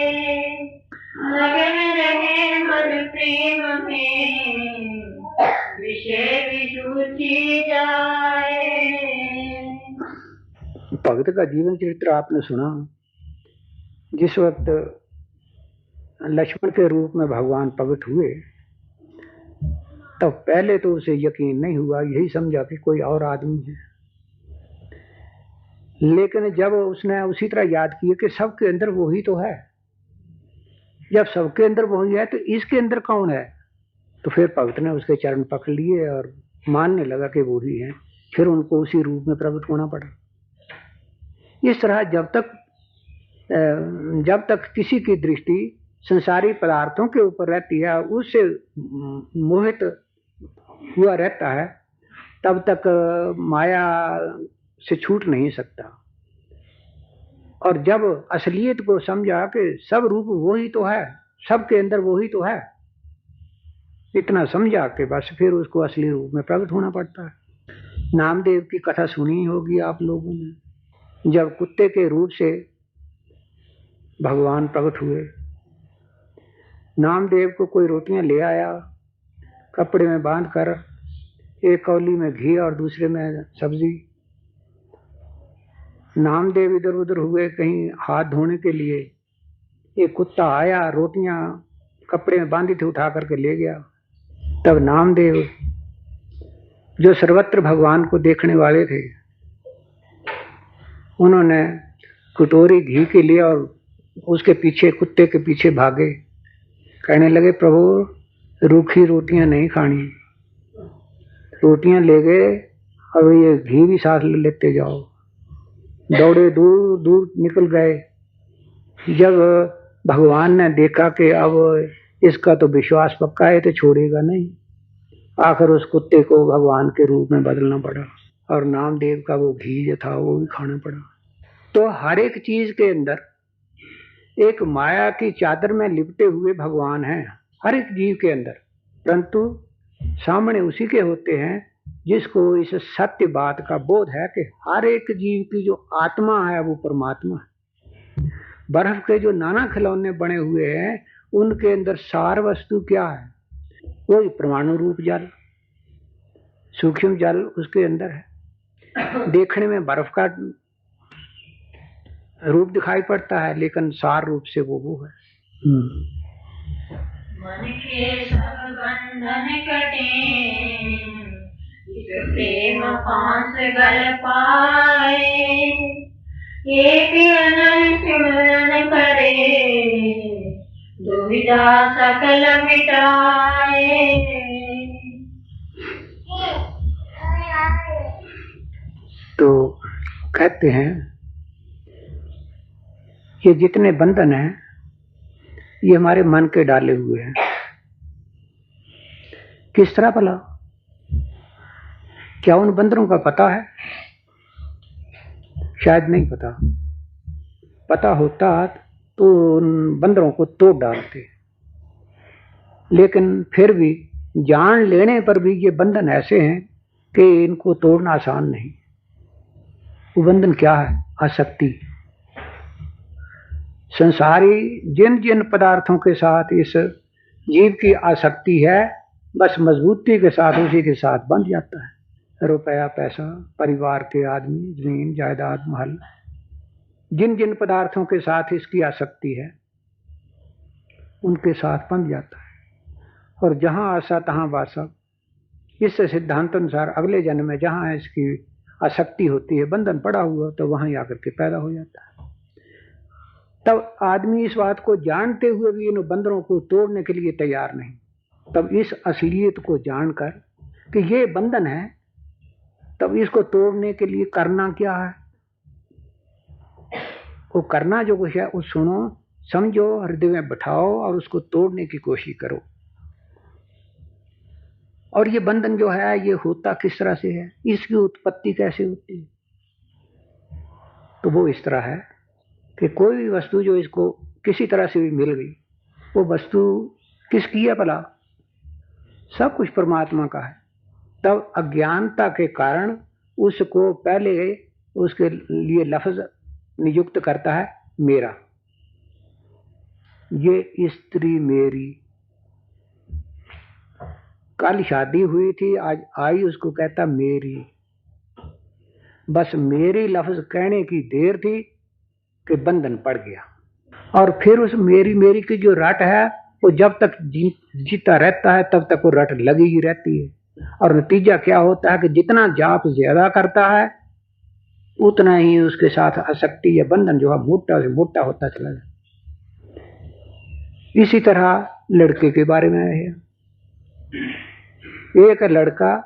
लगन रहे मन प्रेम में विषय विषुचि जाए। भगत का जीवन चरित्र आपने सुना। जिस वक्त लक्ष्मण के रूप में भगवान प्रकट हुए तब पहले तो उसे यकीन नहीं हुआ, यही समझा कि कोई और आदमी है। लेकिन जब उसने उसी तरह याद किया कि सबके अंदर वही तो है, जब सबके अंदर वही है तो इसके अंदर कौन है, तो फिर भक्त ने उसके चरण पकड़ लिए और मानने लगा कि वही है। फिर उनको उसी रूप में प्रकट होना पड़ा। इस तरह जब तक किसी की दृष्टि संसारी पदार्थों के ऊपर रहती है, उससे मोहित हुआ रहता है, तब तक माया से छूट नहीं सकता। और जब असलियत को समझा कि सब रूप वही तो है, सबके अंदर वही तो है, इतना समझा कि बस फिर उसको असली रूप में प्रकट होना पड़ता है। नामदेव की कथा सुनी होगी आप लोगों ने। जब कुत्ते के रूप से भगवान प्रकट हुए, नामदेव को कोई रोटियां ले आया, कपड़े में बांधकर, एक कौली में घी और दूसरे में सब्जी। नामदेव इधर उधर हुए कहीं हाथ धोने के लिए, एक कुत्ता आया, रोटियां कपड़े में बांधी थी उठा करके ले गया। तब नामदेव जो सर्वत्र भगवान को देखने वाले थे, उन्होंने कटोरी घी के लिए और उसके पीछे, कुत्ते के पीछे भागे, कहने लगे प्रभु रूखी रोटियां नहीं खानी, रोटियां ले गए और ये घी भी साथ लेते जाओ। दौड़े दूर दूर निकल गए। जब भगवान ने देखा कि अब इसका तो विश्वास पक्का है, तो छोड़ेगा नहीं, आखिर उस कुत्ते को भगवान के रूप में बदलना पड़ा और नामदेव का वो घी जो था वो भी खाना पड़ा। तो हर एक चीज के अंदर एक माया की चादर में लिपटे हुए भगवान हैं, हर एक जीव के अंदर, परंतु सामने उसी के होते हैं जिसको इस सत्य बात का बोध है कि हर एक जीव की जो आत्मा है वो परमात्मा है। बर्फ के जो नाना खिलौने बने हुए हैं, उनके अंदर सार वस्तु क्या है, वो परमाणु रूप जल, सूक्ष्म जल उसके अंदर है। देखने में बर्फ का रूप दिखाई पड़ता है, लेकिन सार रूप से वो है। मन के सब बंधन कटे, प्रेम पास गल पाए, एक अनंत सिमरन करे, दुविधा सकल मिटाए। तो कहते हैं ये जितने बंधन हैं ये हमारे मन के डाले हुए हैं। किस तरह भला? क्या उन बंधनों का पता है? शायद नहीं पता। पता होता तो उन बंधनों को तोड़ डालते, लेकिन फिर भी जान लेने पर भी ये बंधन ऐसे हैं कि इनको तोड़ना आसान नहीं। वो बंधन क्या है? आसक्ति। संसारी जिन जिन पदार्थों के साथ इस जीव की आसक्ति है, बस मजबूती के साथ उसी के साथ बंध जाता है। रुपया, पैसा, परिवार के आदमी, जमीन जायदाद, महल, जिन जिन पदार्थों के साथ इसकी आसक्ति है उनके साथ बंध जाता है। और जहां आशा तहां वासा, इस सिद्धांत अनुसार अगले जन्म में जहां इसकी आसक्ति होती है, बंधन पड़ा हुआ, तो वहां आकर के पैदा हो जाता है। तब आदमी इस बात को जानते हुए भी इन बंधनों को तोड़ने के लिए तैयार नहीं। तब इस असलियत को जानकर कि ये बंधन है, तब इसको तोड़ने के लिए करना क्या है? वो करना जो कुछ है वो सुनो, समझो, हृदय में बैठाओ और उसको तोड़ने की कोशिश करो। और ये बंधन जो है ये होता किस तरह से है, इसकी उत्पत्ति कैसे होती है? तो वो इस तरह है कि कोई भी वस्तु जो इसको किसी तरह से भी मिल गई, वो वस्तु किसकी है भला? सब कुछ परमात्मा का है। तब अज्ञानता के कारण उसको पहले उसके लिए लफ्ज नियुक्त करता है मेरा। ये स्त्री मेरी, कल शादी हुई थी, आज आई, उसको कहता मेरी। बस मेरी लफ्ज कहने की देर थी कि बंधन पड़ गया। और फिर उस मेरी मेरी की जो रट है वो जब तक जीता रहता है तब तक वो रट लगी ही रहती है। और नतीजा क्या होता है कि जितना जाप ज्यादा करता है उतना ही उसके साथ आसक्ति या बंधन जो है मोटा से मोटा होता चला जाता। इसी तरह लड़के के बारे में है। एक लड़का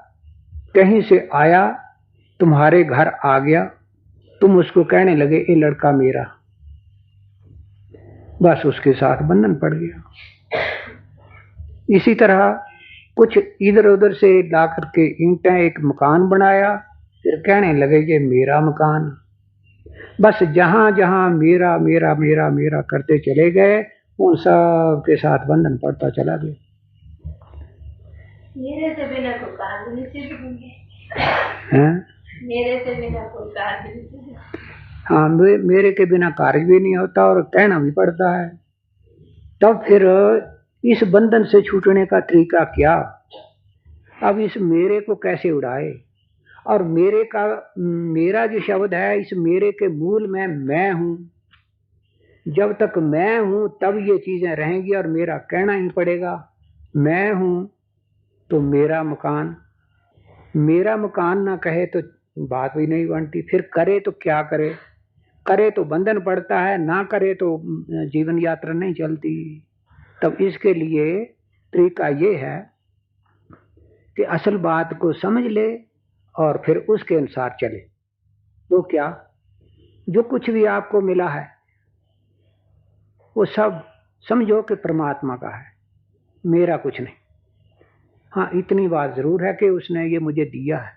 कहीं से आया, तुम्हारे घर आ गया, तुम उसको कहने लगे ये लड़का मेरा, बस उसके साथ बंधन पड़ गया। इसी तरह कुछ इधर उधर से ला करके ईंटें एक मकान बनाया, फिर कहने लगे ये मेरा मकान। बस जहां जहां मेरा मेरा मेरा मेरा करते चले गए उन सब के साथ बंधन पड़ता चला गया। मेरे से बिना कोई कार्य नहीं सिद्ध होंगे। मेरे से बिना कोई कार्य नहीं सिद्ध। हाँ, मेरे के बिना कार्य भी नहीं होता और कहना भी पड़ता है। तब फिर इस बंधन से छूटने का तरीका क्या? अब इस मेरे को कैसे उड़ाए? और मेरे का, मेरा जो शब्द है, इस मेरे के मूल में मैं हूं। जब तक मैं हूं तब ये चीजें रहेंगी और मेरा कहना ही पड़ेगा। मैं हूं तो मेरा मकान, मेरा मकान ना कहे तो बात भी नहीं बनती। फिर करे तो क्या करे? करे तो बंधन पड़ता है, ना करे तो जीवन यात्रा नहीं चलती। तब इसके लिए तरीका ये है कि असल बात को समझ ले और फिर उसके अनुसार चले। वो क्या? जो कुछ भी आपको मिला है वो सब समझो कि परमात्मा का है, मेरा कुछ नहीं। हाँ, इतनी बात जरूर है कि उसने ये मुझे दिया है,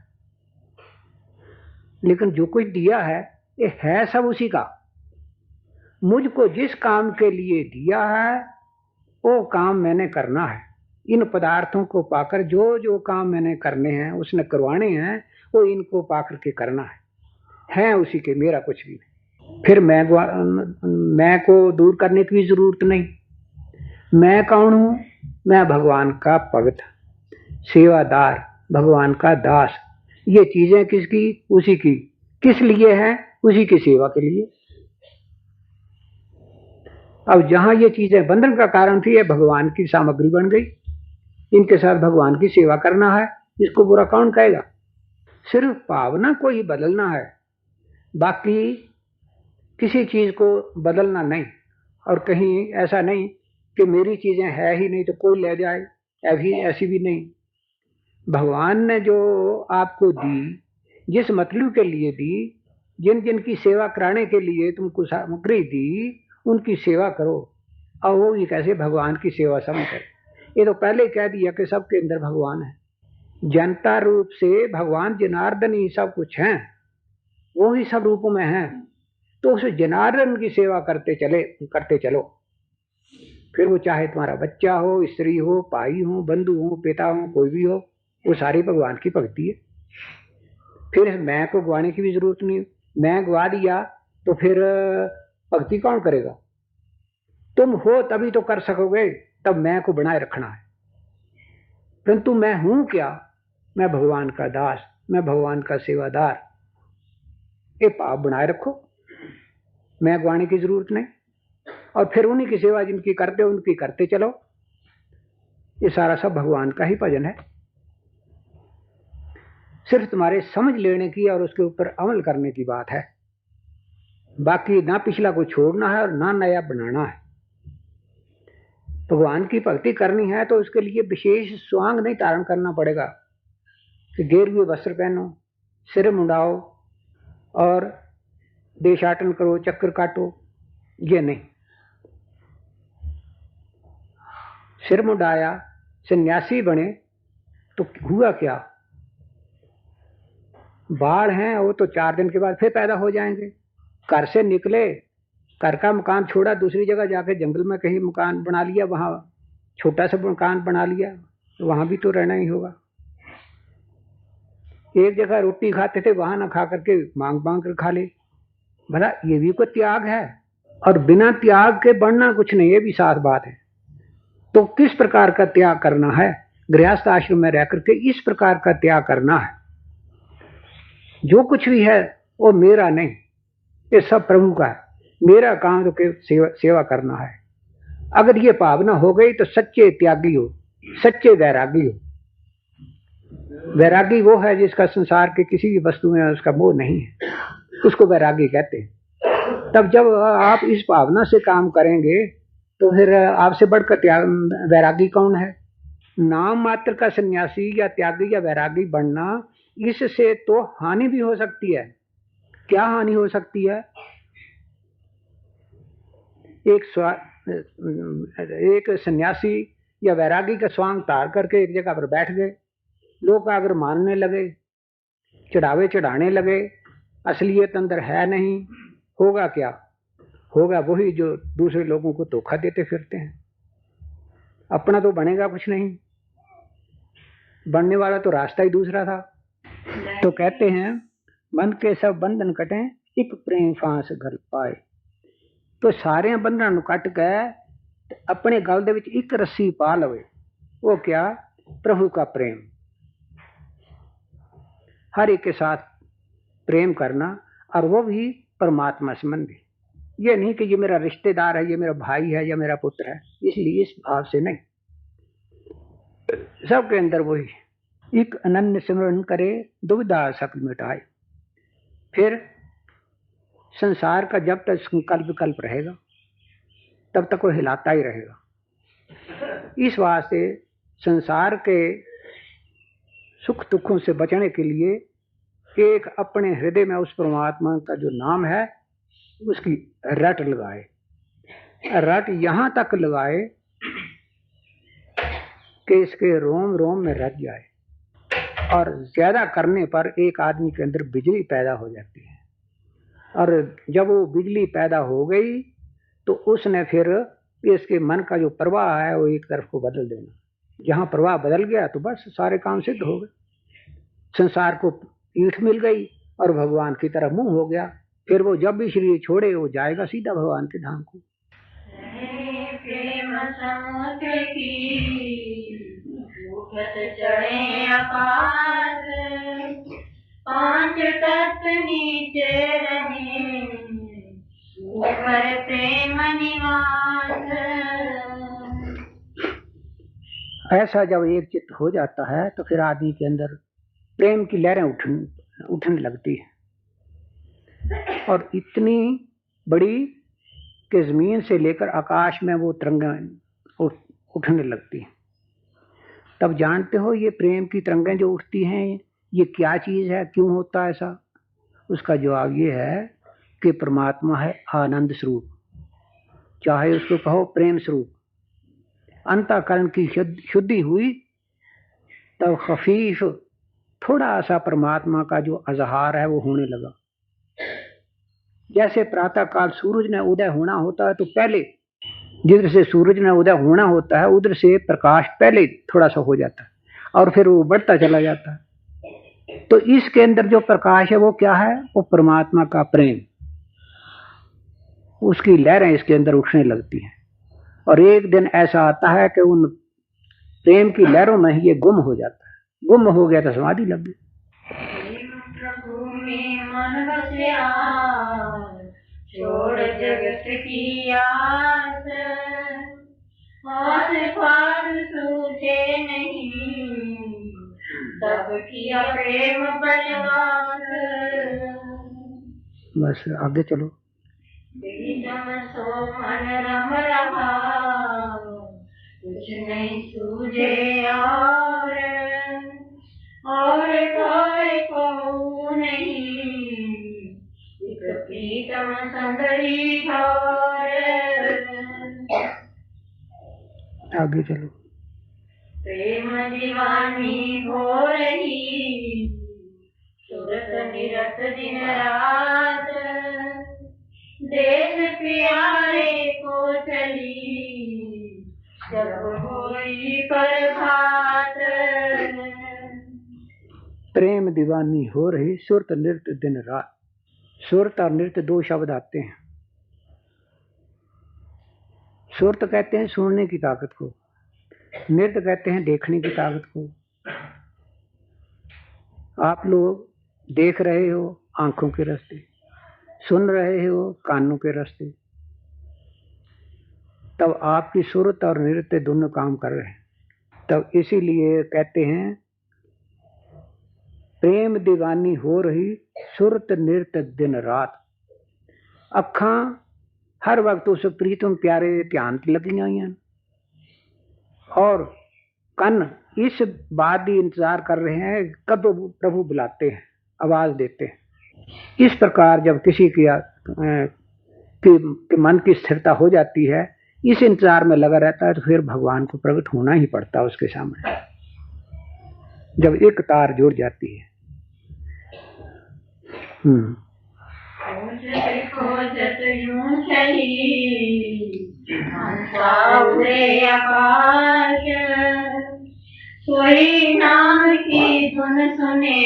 लेकिन जो कुछ दिया है ये है सब उसी का। मुझको जिस काम के लिए दिया है वो काम मैंने करना है। इन पदार्थों को पाकर जो जो काम मैंने करने हैं, उसने करवाने हैं, वो इनको पाकर के करना है उसी के, मेरा कुछ भी नहीं। फिर मैं को दूर करने की भी जरूरत नहीं। मैं कौन हूं? मैं भगवान का भक्त, सेवादार, भगवान का दास। ये चीजें किसकी? उसी की। किस लिए है? उसी की सेवा के लिए। अब जहां ये चीजें बंधन का कारण थी, ये भगवान की सामग्री बन गई। इनके साथ भगवान की सेवा करना है, इसको बुरा कौन कहेगा? सिर्फ भावना को ही बदलना है, बाकी किसी चीज को बदलना नहीं। और कहीं ऐसा नहीं कि मेरी चीजें है ही नहीं तो कोई ले जाए, ऐसी भी नहीं। भगवान ने जो आपको दी, जिस मतलब के लिए दी, जिन जिन की सेवा कराने के लिए तुमको सामग्री दी, उनकी सेवा करो। और वो भी कैसे? भगवान की सेवा समझ कर। ये तो पहले कह दिया कि सबके अंदर भगवान है। जनता रूप से भगवान जनार्दन ही सब कुछ हैं, वो ही सब रूपों में हैं। तो उस जनार्दन की सेवा करते चलो। फिर वो चाहे तुम्हारा बच्चा हो, स्त्री हो, भाई हो, बंधु हो, पिता हो, कोई भी हो, वो सारी भगवान की भक्ति है। फिर मैं को गवाने की भी जरूरत नहीं। मैं गवा दिया तो फिर भक्ति कौन करेगा? तुम हो तभी तो कर सकोगे, तब मैं को बनाए रखना है। परंतु मैं हूं क्या? मैं भगवान का दास, मैं भगवान का सेवादार। ये पाप बनाए रखो, मैं गवाने की जरूरत नहीं। और फिर उन्हीं की सेवा जिनकी करते हो उनकी करते चलो। ये सारा सब भगवान का ही भजन है। सिर्फ तुम्हारे समझ लेने की और उसके ऊपर अमल करने की बात है। बाकी ना पिछला को छोड़ना है और ना नया बनाना है। भगवान की भक्ति करनी है तो उसके लिए विशेष स्वांग नहीं धारण करना पड़ेगा कि गेरुए वस्त्र पहनो, सिर मुंडाओ और देशाटन करो, चक्कर काटो, ये नहीं। सिर मुंडाया, सन्यासी बने तो हुआ क्या? बाढ़ हैं वो तो 4 दिन के बाद फिर पैदा हो जाएंगे। घर से निकले, घर का मकान छोड़ा, दूसरी जगह जाके जंगल में कहीं मकान बना लिया, वहां छोटा सा मकान बना लिया, तो वहां भी तो रहना ही होगा। एक जगह रोटी खाते थे, वहां ना खा करके मांग मांग कर खा ले। भला ये भी कोई त्याग है? और बिना त्याग के बढ़ना कुछ नहीं, ये भी साथ बात है। तो किस प्रकार का त्याग करना है? गृहस्थ आश्रम में रह करके इस प्रकार का त्याग करना है। जो कुछ भी है वो मेरा नहीं, ये सब प्रभु का है। मेरा काम तो केवल सेवा करना है। अगर ये भावना हो गई तो सच्चे त्यागी हो, सच्चे वैरागी हो। वैरागी वो है जिसका संसार के किसी भी वस्तु में उसका मोह नहीं है, उसको वैरागी कहते हैं। तब जब आप इस भावना से काम करेंगे तो फिर आपसे बढ़कर वैरागी कौन है? नाम मात्र का सन्यासी या त्यागी या वैरागी बनना, इससे तो हानि भी हो सकती है। क्या हानि हो सकती है? एक सन्यासी या वैरागी का स्वांग तार करके एक जगह पर बैठ गए, लोग अगर मानने लगे, चढ़ावे चढ़ाने लगे, असलियत अंदर है नहीं, होगा क्या? होगा वही जो दूसरे लोगों को धोखा देते फिरते हैं। अपना तो बनेगा कुछ नहीं, बनने वाला तो रास्ता ही दूसरा था। तो कहते हैं मन के सब बंधन कटे, एक प्रेम फांस घर पाए। तो सारे बंधन कट गए, अपने गल दे विच एक रस्सी पा लवे। वो क्या? प्रभु का प्रेम। हर एक के साथ प्रेम करना, और वो भी परमात्मा संबंधी। ये नहीं कि ये मेरा रिश्तेदार है, ये मेरा भाई है या मेरा पुत्र है, इसलिए इस भाव से नहीं। सबके अंदर वही एक अनन्य सिमरन करे, दुविधा सकल मिटाए। फिर संसार का जब तक संकल्प विकल्प रहेगा तब तक वो हिलाता ही रहेगा। इस वास्ते संसार के सुख दुखों से बचने के लिए एक अपने हृदय में उस परमात्मा का जो नाम है उसकी रट लगाए। रट यहां तक लगाए कि इसके रोम रोम में रच जाए, और ज्यादा करने पर एक आदमी के अंदर बिजली पैदा हो जाती है। और जब वो बिजली पैदा हो गई तो उसने फिर इसके मन का जो प्रवाह है वो एक तरफ को बदल देना। जहां प्रवाह बदल गया तो बस सारे काम सिद्ध हो गए। संसार को ईंट मिल गई और भगवान की तरफ मुंह हो गया। फिर वो जब भी शरीर छोड़े वो जाएगा सीधा भगवान के धाम को। प्रेम समुद्र की चढ़े अपार, पांच तत्व नीचे रहे, ऊपर प्रेम निवास। ऐसा जब एक चित्त हो जाता है तो फिर आदमी के अंदर प्रेम की लहरें उठने लगती है, और इतनी बड़ी कि जमीन से लेकर आकाश में वो तरंगें उठने लगती हैं। तब जानते हो ये प्रेम की तरंगें जो उठती हैं ये क्या चीज है, क्यों होता है ऐसा? उसका जवाब ये है कि परमात्मा है आनंद स्वरूप, चाहे उसको कहो प्रेम स्वरूप। अंतःकरण की शुद्धि हुई तब खफीफ थोड़ा सा परमात्मा का जो अजहार है वो होने लगा। जैसे प्रातः काल सूरज ने उदय होना होता है तो पहले जिधर से सूरज ने उदय होना होता है उधर से प्रकाश पहले थोड़ा सा हो जाता है और फिर वो बढ़ता चला जाता है। तो इसके अंदर जो प्रकाश है वो क्या है? वो परमात्मा का प्रेम। उसकी लहरें इसके अंदर उठने लगती हैं, और एक दिन ऐसा आता है कि उन प्रेम की लहरों में ही ये गुम हो जाता है। गुम हो गया तो समाधि लग गई। प्रभु में मन बसिया, छोड़ जगत की आस, आस पास सूझे नहीं, सब किया प्रेम बलवास। बस आगे चलो। सो मन रम रहा, कुछ नहीं सूझे और कोई को नहीं, एक प्रीतम संगरी घोर। आगे चलो। प्रेम दीवानी हो रही, सुरत निरत दिन रात, देश प्यारे को चली, जब होई प्रभात। प्रेम दीवानी हो रही, सुरत नृत्य दिन रात। सुरत और नृत्य दो शब्द आते हैं। सुरत कहते हैं सुनने की ताकत को, नृत्य कहते हैं देखने की ताकत को। आप लोग देख रहे हो आंखों के रास्ते, सुन रहे हो कानों के रास्ते, तब आपकी सुरत और नृत्य दोनों काम कर रहे हैं। तब इसीलिए कहते हैं प्रेम दीवानी हो रही सुरत नृत्य दिन रात। अखा हर वक्त उस प्रीतम प्यारे ध्यान लगी हुई हैं और कन इस बात ही इंतजार कर रहे हैं कब प्रभु बुलाते हैं, आवाज देते हैं। इस प्रकार जब किसी की मन की स्थिरता हो जाती है, इस इंतजार में लगा रहता है, तो फिर भगवान को प्रकट होना ही पड़ता है उसके सामने, जब एक तार जुड़ जाती है। कोई नाम की धुन सुने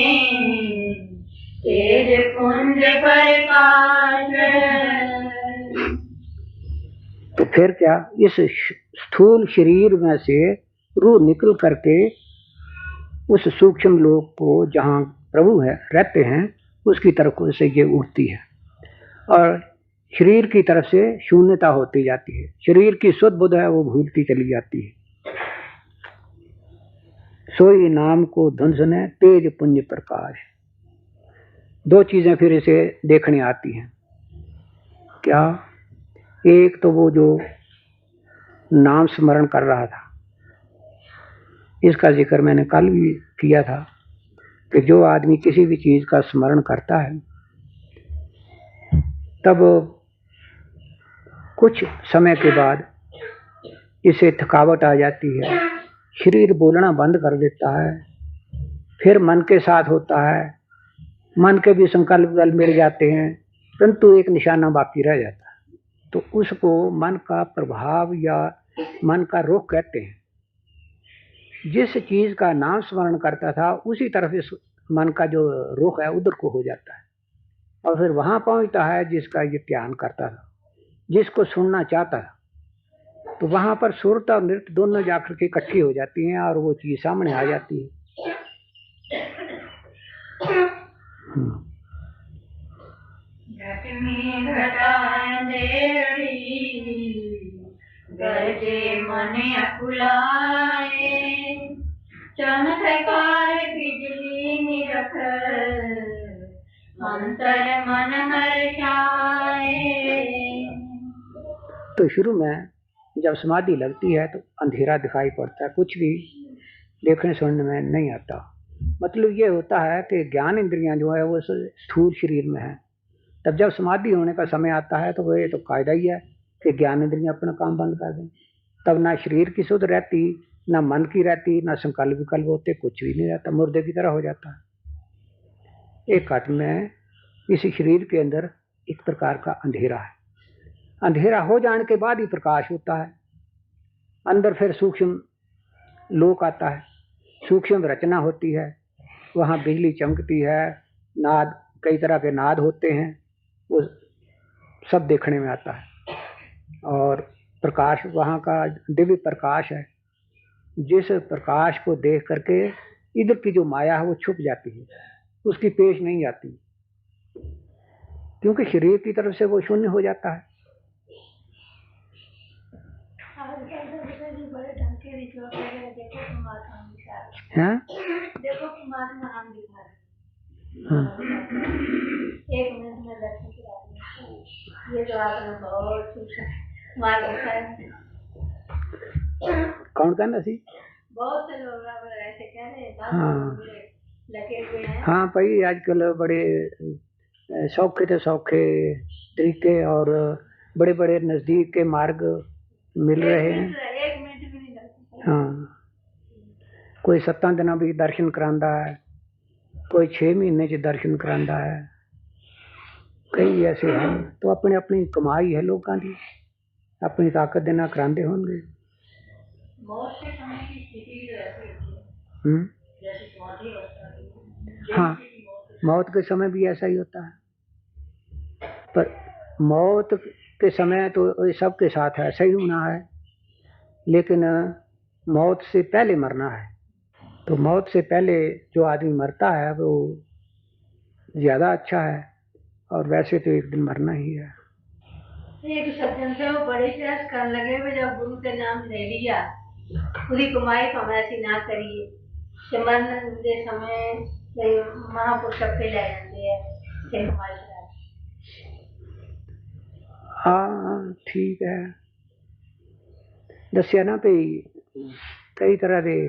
तेज कुंज प्रकाश। तो फिर क्या, इस स्थूल शरीर में से रूह निकल करके उस सूक्ष्म लोक को जहाँ प्रभु है रहते हैं उसकी तरफ से ये उठती है और शरीर की तरफ से शून्यता होती जाती है। शरीर की शुद्ध बुद्ध है वो भूलती चली जाती है। सोई नाम को धुन सुने तेज पुंज प्रकाश। दो चीजें फिर इसे देखने आती हैं। क्या, एक तो वो जो नाम स्मरण कर रहा था, इसका जिक्र मैंने कल भी किया था कि जो आदमी किसी भी चीज का स्मरण करता है तब कुछ समय के बाद इसे थकावट आ जाती है, शरीर बोलना बंद कर देता है, फिर मन के साथ होता है, मन के भी संकल्प बल मिल जाते हैं, परंतु एक निशाना बाकी रह जाता है। तो उसको मन का प्रभाव या मन का रुख कहते हैं। जिस चीज का नाम स्मरण करता था उसी तरफ इस मन का जो रुख है उधर को हो जाता है और फिर वहां पहुंचता है जिसका ये ध्यान करता था, जिसको सुनना चाहता था। तो वहां पर सुरता और नृत्य दोनों जाकर के इकट्ठी हो जाती हैं और वो चीज सामने आ जाती है। गरजे मन अकुलाए चमत्कार बिजली निरख मंतर मन हर्षाए। तो शुरू में जब समाधि लगती है तो अंधेरा दिखाई पड़ता है, कुछ भी देखने सुनने में नहीं आता। मतलब ये होता है कि ज्ञान इंद्रियां जो है वो स्थूल शरीर में है। तब जब समाधि होने का समय आता है तो ये तो कायदा ही है कि ज्ञान इंद्रियां अपना काम बंद कर दें। तब ना शरीर की सुध रहती, ना मन की रहती, ना संकल्प विकल्प होते, कुछ भी नहीं रहता, मुर्दे की तरह हो जाता है। एक घट में इसी शरीर के अंदर एक प्रकार का अंधेरा है। अंधेरा हो जाने के बाद ही प्रकाश होता है। अंदर फिर सूक्ष्म लोक आता है, सूक्ष्म रचना होती है, वहाँ बिजली चमकती है, नाद, कई तरह के नाद होते हैं, वो सब देखने में आता है। और प्रकाश वहाँ का दिव्य प्रकाश है, जिस प्रकाश को देख करके इधर की जो माया है वो छुप जाती है, उसकी पेश नहीं आती, क्योंकि शरीर की तरफ से वो शून्य हो जाता है। हाँ? देखो कुमार नाम दिखा एक मिनट में दर्शन करा। ये जो आपने बहुत मार कौन कहना सी? बहुत से लोग ऐसे कह रहे हैं। हाँ लगे हुए हैं। हाँ भाई, आजकल बड़े सौखे से सौखे तरीके और बड़े बड़े नजदीक के मार्ग मिल रहे हैं। एक मिनट भी नहीं लगता। हाँ, कोई 7 दिन भी दर्शन करांदा है, कोई 6 महीने च दर्शन करांदा है, कई ऐसे हैं। तो अपनी अपनी कमाई है लोगों की, अपनी ताकत देना करांदे होंगे। हाँ, मौत के समय भी ऐसा ही होता है, पर मौत के समय तो सबके साथ ऐसा ही होना है, लेकिन मौत से पहले मरना है। तो मौत से पहले जो आदमी मरता है वो ज़्यादा अच्छा है, और वैसे तो एक दिन मरना ही है। एक सज्जन थे वो बड़े प्रयास करने लगे भी जब गुरु के नाम ले लिया पूरी कमाई हम ऐसी ना करिए कि मरने के समय महापुरुष पे ले जाते हैं कमाई करा। हाँ ठीक है, दसिया ना भी कई तरह के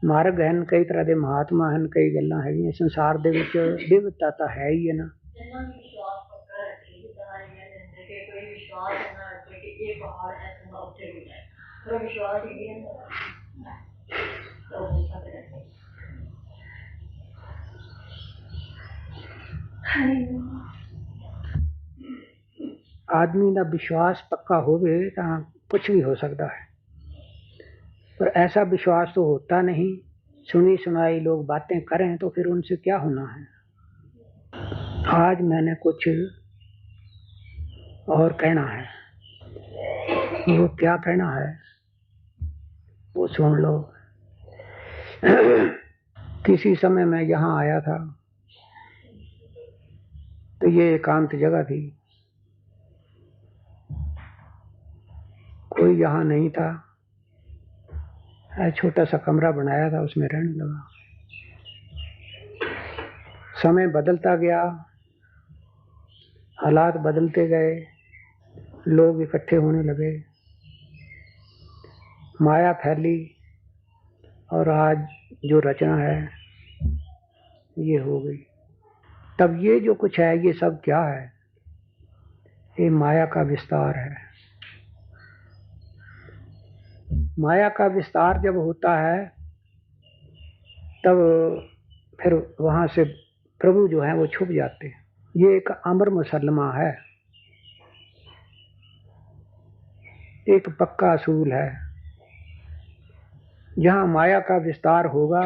मार्ग हैं, कई तरह के महात्मा हैं, कई गल्लां हैगियां संसार दे विच, विविधता तो है ही है ना। आदमी का विश्वास पक्का होवे तां कुछ भी हो सकता है, पर ऐसा विश्वास तो होता नहीं। सुनी सुनाई लोग बातें करें तो फिर उनसे क्या होना है। आज मैंने कुछ और कहना है, वो क्या कहना है वो सुन लो। किसी समय मैं यहाँ आया था तो ये एकांत जगह थी, कोई यहाँ नहीं था, छोटा सा कमरा बनाया था, उसमें रहने लगा। समय बदलता गया, हालात बदलते गए, लोग इकट्ठे होने लगे, माया फैली और आज जो रचना है ये हो गई। तब ये जो कुछ है ये सब क्या है? ये माया का विस्तार है। माया का विस्तार जब होता है तब फिर वहां से प्रभु जो है वो छुप जाते हैं। ये एक अमर मुसलमा है, एक पक्का असूल है। जहां माया का विस्तार होगा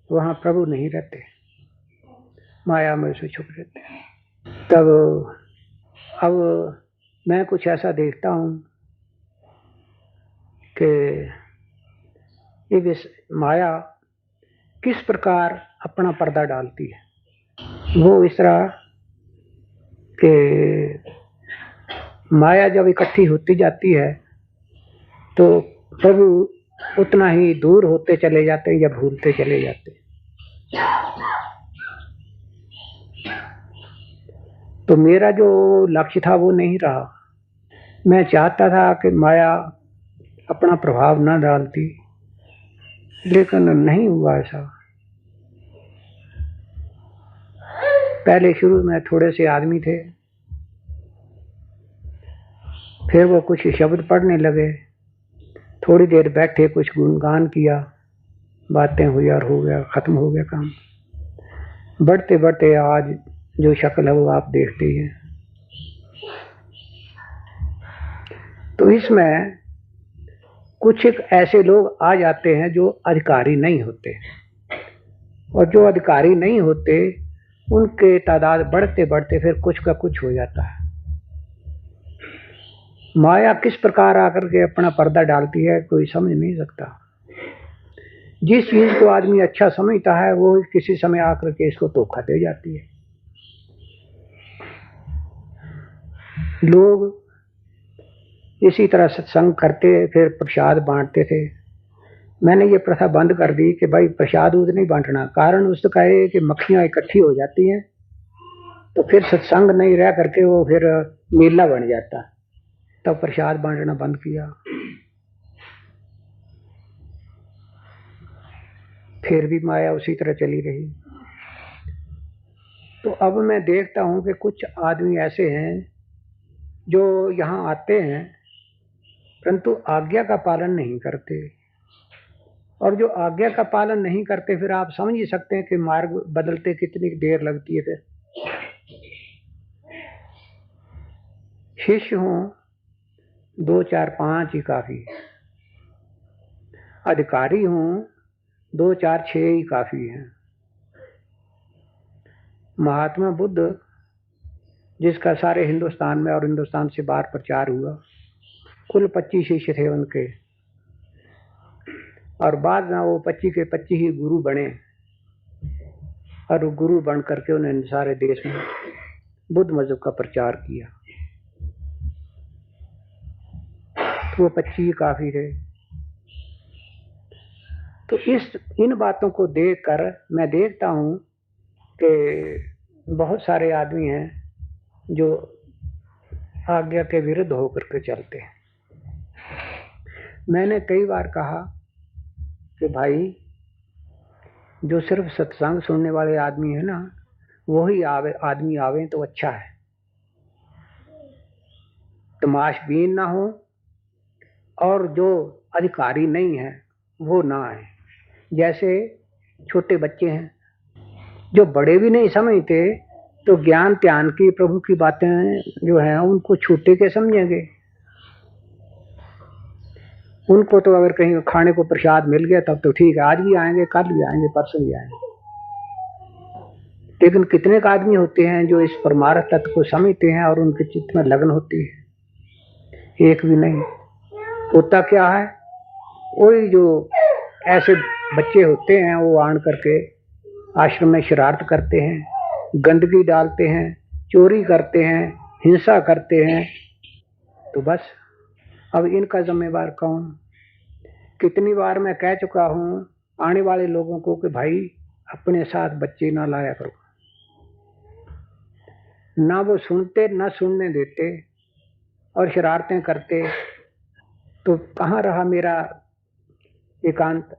वहां प्रभु नहीं रहते, माया में से छुप रहते हैं। तब अब मैं कुछ ऐसा देखता हूं कि ये माया किस प्रकार अपना पर्दा डालती है। वो इस तरह कि माया जब इकट्ठी होती जाती है तो प्रभु उतना ही दूर होते चले जाते हैं या भूलते चले जाते हैं। तो मेरा जो लक्ष्य था वो नहीं रहा। मैं चाहता था कि माया अपना प्रभाव न डालती, लेकिन नहीं हुआ ऐसा। पहले शुरू में थोड़े से आदमी थे, फिर वो कुछ शब्द पढ़ने लगे, थोड़ी देर बैठे, कुछ गुणगान किया, बातें हुई और हो गया, खत्म हो गया काम। बढ़ते बढ़ते आज जो शक्ल है वो आप देखते ही हैं। तो इसमें कुछ एक ऐसे लोग आ जाते हैं जो अधिकारी नहीं होते, और जो अधिकारी नहीं होते उनके तादाद बढ़ते बढ़ते फिर कुछ का कुछ हो जाता है। माया किस प्रकार आकर के अपना पर्दा डालती है कोई समझ नहीं सकता। जिस चीज को आदमी अच्छा समझता है वो किसी समय आकर के इसको धोखा दे जाती है। लोग इसी तरह सत्संग करते फिर प्रसाद बांटते थे। मैंने ये प्रथा बंद कर दी कि भाई प्रसाद दूध नहीं बांटना। कारण उसका है कि मक्खियां इकट्ठी हो जाती हैं तो फिर सत्संग नहीं रह करके वो फिर मेला बन जाता। तब प्रसाद बांटना बंद किया। फिर भी माया उसी तरह चली रही। तो अब मैं देखता हूं कि कुछ आदमी ऐसे हैं जो यहाँ आते हैं परंतु आज्ञा का पालन नहीं करते, और जो आज्ञा का पालन नहीं करते फिर आप समझ ही सकते हैं कि मार्ग बदलते कितनी देर लगती है। फिर शिष्य हों 2 4 5 ही काफी, अधिकारी हों 2 4 6 ही काफी है। महात्मा बुद्ध जिसका सारे हिंदुस्तान में और हिंदुस्तान से बाहर प्रचार हुआ, कुल 25 शिष्य थे उनके, और बाद में वो 25 के 25 ही गुरु बने, और गुरु बन करके उन्होंने सारे देश में बुद्ध मजहब का प्रचार किया। तो वो 25 काफी रहे। तो इन बातों को देखकर मैं देखता हूं कि बहुत सारे आदमी हैं जो आज्ञा के विरुद्ध होकर के चलते हैं। मैंने कई बार कहा कि भाई जो सिर्फ सत्संग सुनने वाले आदमी है ना, वही आदमी आवे तो अच्छा है। तमाशबीन ना हो और जो अधिकारी नहीं है वो ना आए। जैसे छोटे बच्चे हैं जो बड़े भी नहीं समझते, तो ज्ञान त्यान की प्रभु की बातें जो है उनको छूटे के समझेंगे। उनको तो अगर कहीं खाने को प्रसाद मिल गया तब तो ठीक है, आज भी आएंगे, कल भी आएंगे, परसों भी आएंगे। लेकिन कितने आदमी होते हैं जो इस परमार्थ तत्व को समझते हैं और उनके चित्त में लगन होती है? एक भी नहीं। होता क्या है, वही जो ऐसे बच्चे होते हैं वो आन करके आश्रम में शरारत करते हैं, गंदगी डालते हैं, चोरी करते हैं, हिंसा करते हैं। तो बस अब इनका जिम्मेवार कौन? कितनी बार मैं कह चुका हूं आने वाले लोगों को कि भाई अपने साथ बच्चे ना लाया करो। ना वो सुनते ना सुनने देते और शरारतें करते, तो कहाँ रहा मेरा एकांत?